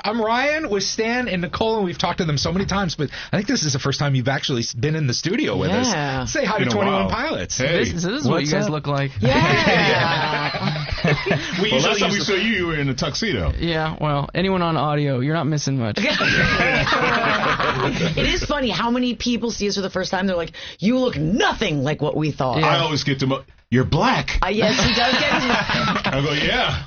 I'm Ryan with Stan and Nicole, and we've talked to them so many times, but I think this is the first time you've actually been in the studio with us. Say hi to 21 Pilots. Hey. This is what you guys look like. Yeah. Well, last time we saw you, you were in a tuxedo. Yeah, well, anyone on audio, you're not missing much. It is funny how many people see us for the first time. They're like, you look nothing like what we thought. Yeah. I always get to... You're black. Yes, he does get I go, yeah.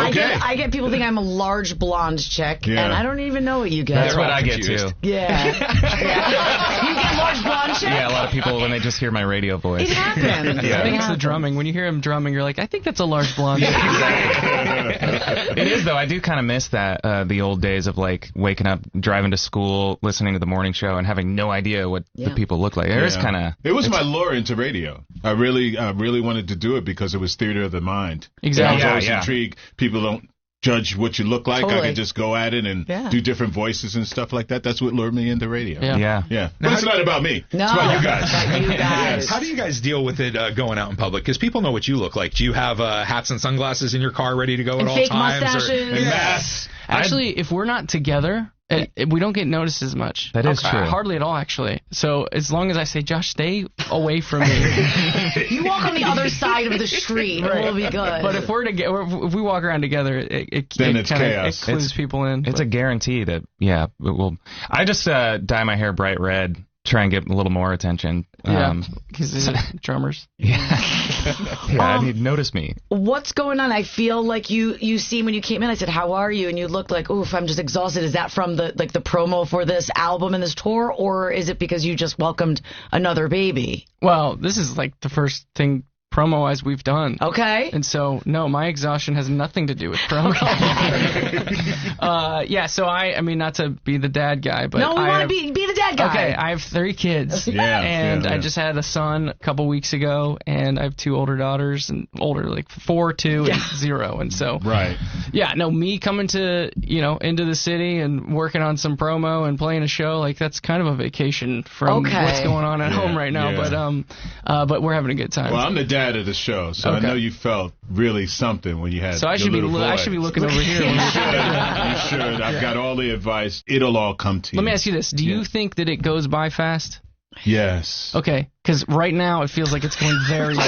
Okay. I get people think I'm a large blonde chick, and I don't even know what you get. That's what I get, too. Yeah. You get large blonde chick? Yeah, a lot of people, when they just hear my radio voice. It happens. I think it's the drumming. When you hear him drumming, you're like, I think that's a large blonde. It is, though. I do kind of miss that, the old days of, like, waking up, driving to school, listening to the morning show, and having no idea what the people look like. It was kind of... It was my lure into radio. I really wanted to do it because it was theater of the mind. Exactly. I was always intrigued. People don't judge what you look like. Totally. I could just go at it and do different voices and stuff like that. That's what lured me into radio. Yeah. But it's not about me. No, it's about you guys. Yes. How do you guys deal with it going out in public? Because people know what you look like. Do you have hats and sunglasses in your car ready to go at all fake times? mustaches? And masks. Actually, if we're not together... we don't get noticed as much. That is true. Hardly at all, actually. So as long as I say, Josh, stay away from me. You walk on the other side of the street, and we'll be good. But if if we walk around together, then it's chaos. It clues people in. It's a guarantee that, it will. I just dye my hair bright red, try and get a little more attention. Because drummers. I need notice me. What's going on? I feel like you see when you came in, I said, how are you? And you looked like, oof, I'm just exhausted. Is that from the promo for this album and this tour, or is it because you just welcomed another baby? Well, this is like the first thing promo-wise we've done. Okay. And so, no, my exhaustion has nothing to do with promo. So I mean, not to be the dad guy, but no, we want to be the dad guy. Okay, I have 3 kids. And I just had a son a couple weeks ago, and I have 2 older daughters, and older, like 4, 2, and 0. And so, me coming to, into the city and working on some promo and playing a show, like, that's kind of a vacation from what's going on at home right now. But we're having a good time. Well, I'm the dad of the show, so I know you felt really something when you had. So I should be looking over here. You should. I've got all the advice. It'll all come to you. Let me ask you this: do you think that it goes by fast? Yes. Okay, because right now it feels like it's going very slow.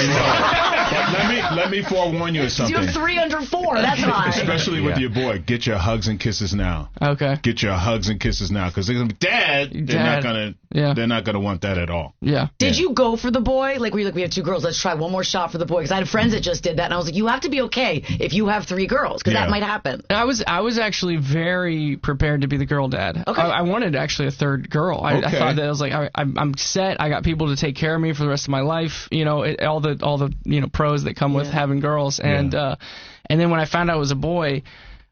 Let me forewarn you of something. You have 304. That's fine. Especially with your boy, get your hugs and kisses now. Okay. Get your hugs and kisses now, because they're gonna be Dad. They're not gonna want that at all. Yeah. Did you go for the boy? Like, were you like, we have 2 girls, let's try one more shot for the boy? Because I had friends that just did that, and I was like, you have to be okay if you have 3 girls, because that might happen. I was actually very prepared to be the girl dad. Okay. I wanted actually a 3rd girl. I thought that I was like, I'm set. I got people to take care of me for the rest of my life. All the pros that come with having girls, and then when I found out it was a boy,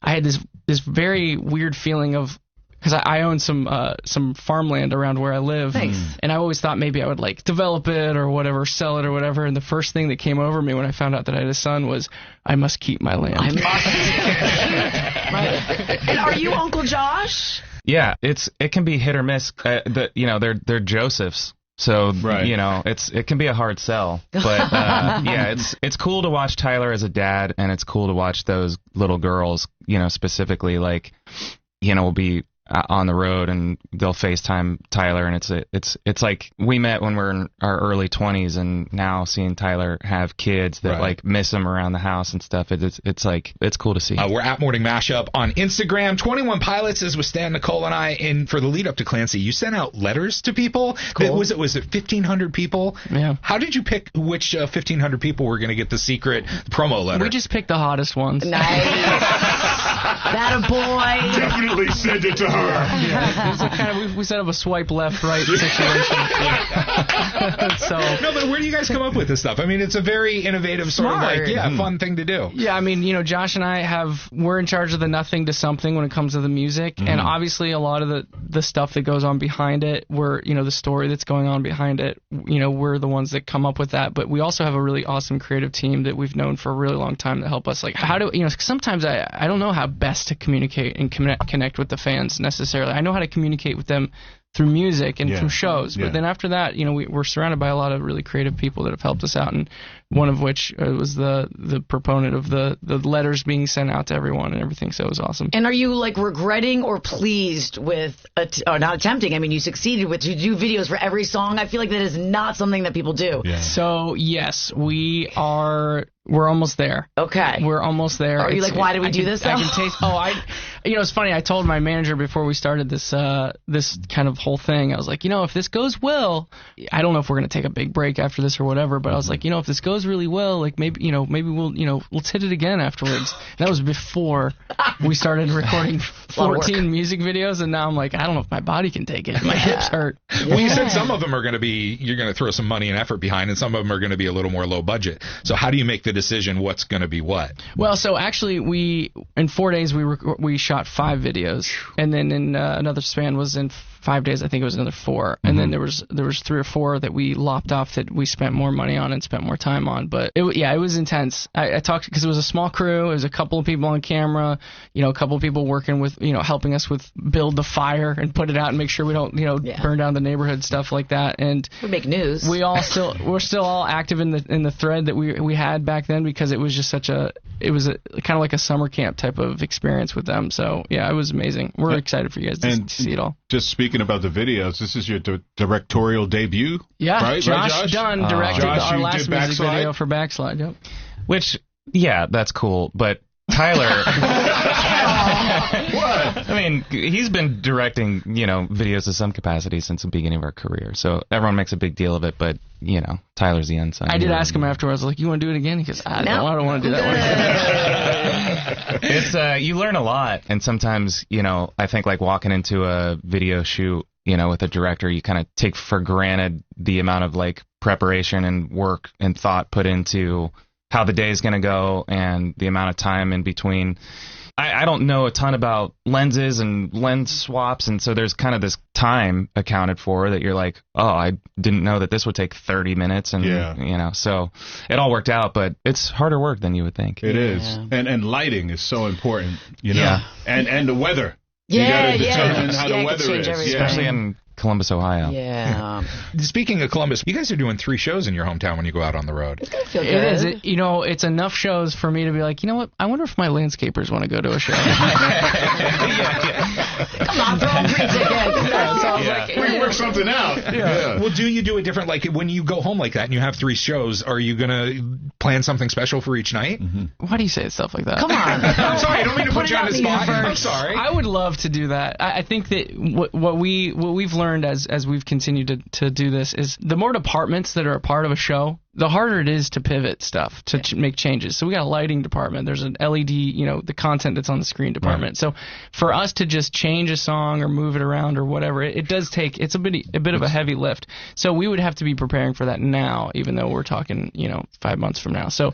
I had this very weird feeling of, because I own some farmland around where I live, and I always thought maybe I would like develop it or whatever, sell it or whatever. And the first thing that came over me when I found out that I had a son was, I must keep my land. I must. And are you Uncle Josh? Yeah, it can be hit or miss. They're Josephs. So, it can be a hard sell. But, it's cool to watch Tyler as a dad, and it's cool to watch those little girls, specifically, like, will be on the road, and they'll FaceTime Tyler, and it's like we met when we're in our early 20s, and now seeing Tyler have kids that like miss him around the house and stuff, it's like, it's cool to see. We're at Morning Mashup on Instagram. 21 Pilots is with Stan, Nicole, and I. And for the lead up to Clancy, you sent out letters to people. Cool. Was it 1,500 people? Yeah. How did you pick which 1,500 people were going to get the secret promo letter? We just picked the hottest ones. Nice. That a boy. Definitely send it to her. Yeah, it was we set up a swipe left right situation. No, but where do you guys come up with this stuff? I mean, it's a very innovative sort of fun thing to do. Yeah, I mean, Josh and I we're in charge of the nothing to something when it comes to the music, and obviously a lot of the stuff that goes on behind it, the story that's going on behind it, we're the ones that come up with that. But we also have a really awesome creative team that we've known for a really long time to help us. Like, how do sometimes I don't know how best to communicate and connect with the fans necessarily. I know how to communicate with them through music and through shows. But then after that, we're surrounded by a lot of really creative people that have helped us out, and one of which was the proponent of the letters being sent out to everyone and everything. So it was awesome. And are you like regretting or pleased with, not attempting? I mean, you succeeded with to do videos for every song. I feel like that is not something that people do. Yeah. So yes, we're almost there. Okay. We're almost there. Are you like, why did we do this? I can taste. It's funny. I told my manager before we started this kind of whole thing. I was like, if this goes well, I don't know if we're gonna take a big break after this or whatever. But I was like, if this goes really well, like maybe we'll let's hit it again afterwards. And that was before we started recording 14 music videos, and now I'm like, I don't know if my body can take it. My hips hurt. Well, you said some of them are gonna be you're gonna throw some money and effort behind, and some of them are gonna be a little more low budget. So how do you make the decision what's going to be what? Well, so actually in 4 days we shot 5 videos, and then in another span was in 5 days, I think it was another 4, and then there was 3 or 4 that we lopped off that we spent more money on and spent more time on. But it was intense. I talked because it was a small crew. It was a couple of people on camera, a couple of people working with, helping us with build the fire and put it out and make sure we don't, burn down the neighborhood, stuff like that. And we make news. We're still all active in the thread that we had back then, because it was just it was kind of like a summer camp type of experience with them. So yeah, it was amazing. We're excited for you guys to see it all. Just speaking about the videos, this is your directorial debut. Yeah, right? Josh Dunn directed our last music video for Backslide. Yep. Which, that's cool, but Tyler. What? I mean, he's been directing, videos of some capacity since the beginning of our career. So everyone makes a big deal of it, but, Tyler's the ensign. I did ask him afterwards, like, you want to do it again? He goes, I don't want to do that one. It's, you learn a lot. And sometimes, I think like walking into a video shoot, with a director, you kind of take for granted the amount of like preparation and work and thought put into how the day is going to go and the amount of time in between. I don't know a ton about lenses and lens swaps, and so there's kind of this time accounted for that you're like, oh, I didn't know that this would take 30 minutes, and so it all worked out, but it's harder work than you would think. It is, and lighting is so important, and the weather. You gotta determine how the weather is, especially in Columbus, Ohio. Yeah. Speaking of Columbus, you guys are doing 3 shows in your hometown when you go out on the road. It's gonna feel good. It is. It's enough shows for me to be like, you know what? I wonder if my landscapers want to go to a show. Come on, throw a free ticket. We work something out. Yeah. Well, do you do it different? Like when you go home like that and you have 3 shows, are you gonna plan something special for each night? Mm-hmm. Why do you say stuff like that? Come on. I'm sorry. I don't mean to put you on the spot. I'm sorry. I would love to do that. I think that what we've learned as we've continued to do this is the more departments that are a part of a show, the harder it is to pivot stuff, to make changes. So we got a lighting department. There's an LED, the content that's on the screen department. Right. So for us to just change a song or move it around or whatever, it does take, it's a bit of a heavy lift. So we would have to be preparing for that now, even though we're talking, 5 months from now. So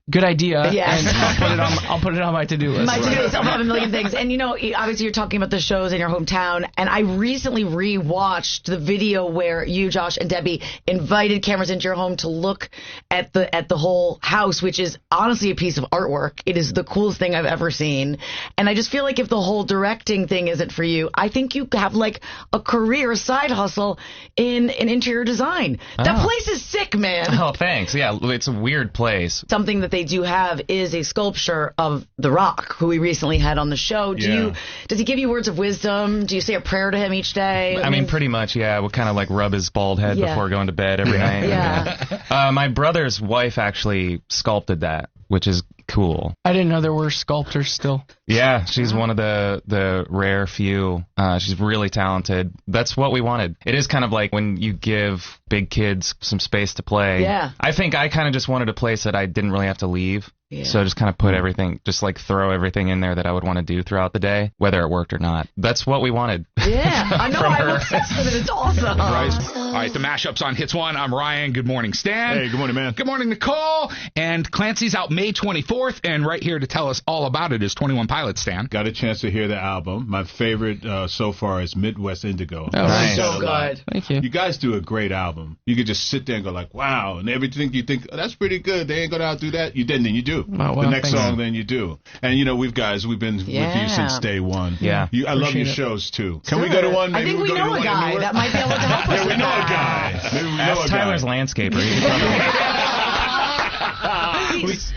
good idea. Yes. And I'll put it on my to-do list. My to-do list. I'll have a million things. And obviously you're talking about the shows in your hometown. And I recently rewatched the video where you, Josh, and Debbie invited cameras into your home to look at the whole house, which is honestly a piece of artwork. It is the coolest thing I've ever seen. And I just feel like if the whole directing thing isn't for you, I think you have like a career side hustle in interior design. That place is sick, man. Oh, thanks. Yeah, it's a weird place. Something that they do have is a sculpture of The Rock, who we recently had on the show. Does he give you words of wisdom? Do you say a prayer to him each day? I mean, pretty much, yeah. We'll kind of like rub his bald head before going to bed every night. Yeah. My brother's wife actually sculpted that, which is cool. I didn't know there were sculptors still. Yeah, she's one of the rare few. She's really talented. That's what we wanted. It is kind of like when you give big kids some space to play. Yeah. I think I kind of just wanted a place that I didn't really have to leave. Yeah. So I just kind of put everything, just like throw everything in there that I would want to do throughout the day, whether it worked or not. That's what we wanted. Yeah, I know. I'm obsessed with it. It's awesome. Right. All right, the mashups on Hits 1. I'm Ryan. Good morning, Stan. Hey, good morning, man. Good morning, Nicole. And Clancy's out May 24th, and right here to tell us all about it is 21 Pilots, Stan. Got a chance to hear the album. My favorite so far is Midwest Indigo. Oh, nice. So good. Thank you. You guys do a great album. You could just sit there and go like, wow, and everything you think, oh, that's pretty good. They ain't going to outdo that. You didn't, and you do do. The next song than you do. And, you know, we've been with you since day one. Yeah. I love your shows, too. Can we go to one? Maybe I think we know a guy that might be able to help us. Yeah, we know a guy. Maybe we know a guy. Tyler's landscaper.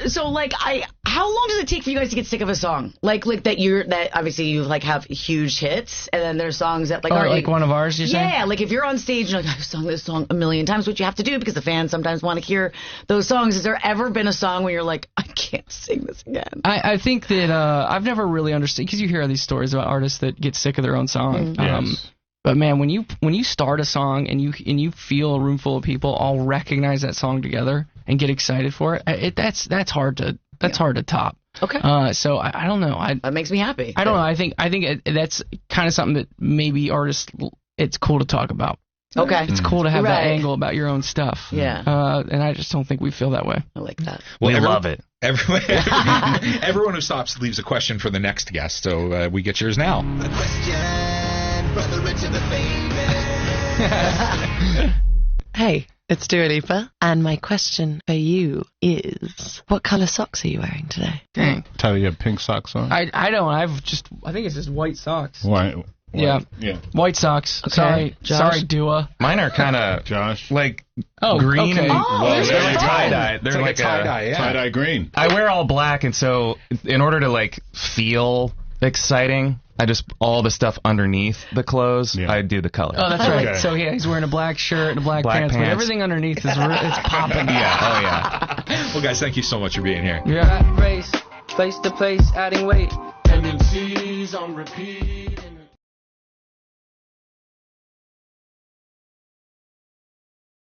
So, like, how long does it take for you guys to get sick of a song? Like that obviously you like have huge hits, and then there's songs that like like one of ours. You're saying? Yeah, like if you're on stage and like I've sung this song a million times, which you have to do because the fans sometimes want to hear those songs. Has there ever been a song where you're like, I can't sing this again? I think that I've never really understood, because you hear these stories about artists that get sick of their own song. Yes. But man, when you start a song and you feel a room full of people all recognize that song together and get excited for it, that's hard to top. Okay. So I don't know. That makes me happy. I don't know. I think that's kind of something that maybe artists, it's cool to talk about. Okay. It's cool to have that angle about your own stuff. Yeah. And I just don't think we feel that way. I like that. We love it. Everyone who stops leaves a question for the next guest, so we get yours now. The question for the rich and the famous. Hey, it's Dua Lipa, and my question for you is, what color socks are you wearing today? Dang. Tyler, you have pink socks on? I don't. I think it's just white socks. White. Yeah. White socks. Okay. Sorry, Dua. Mine are kind of like green and they're like tie-dye. They're like a tie-dye, tie-dye green. I wear all black, and so in order to like feel exciting, I just all the stuff underneath the clothes, I do the color. Oh, that's right. So he's wearing a black shirt and a black pants, but everything underneath is it's popping. Yeah. Oh yeah. Well, guys, thank you so much for being here. Yeah. Race, place to place, adding weight. Tendencies on repeat.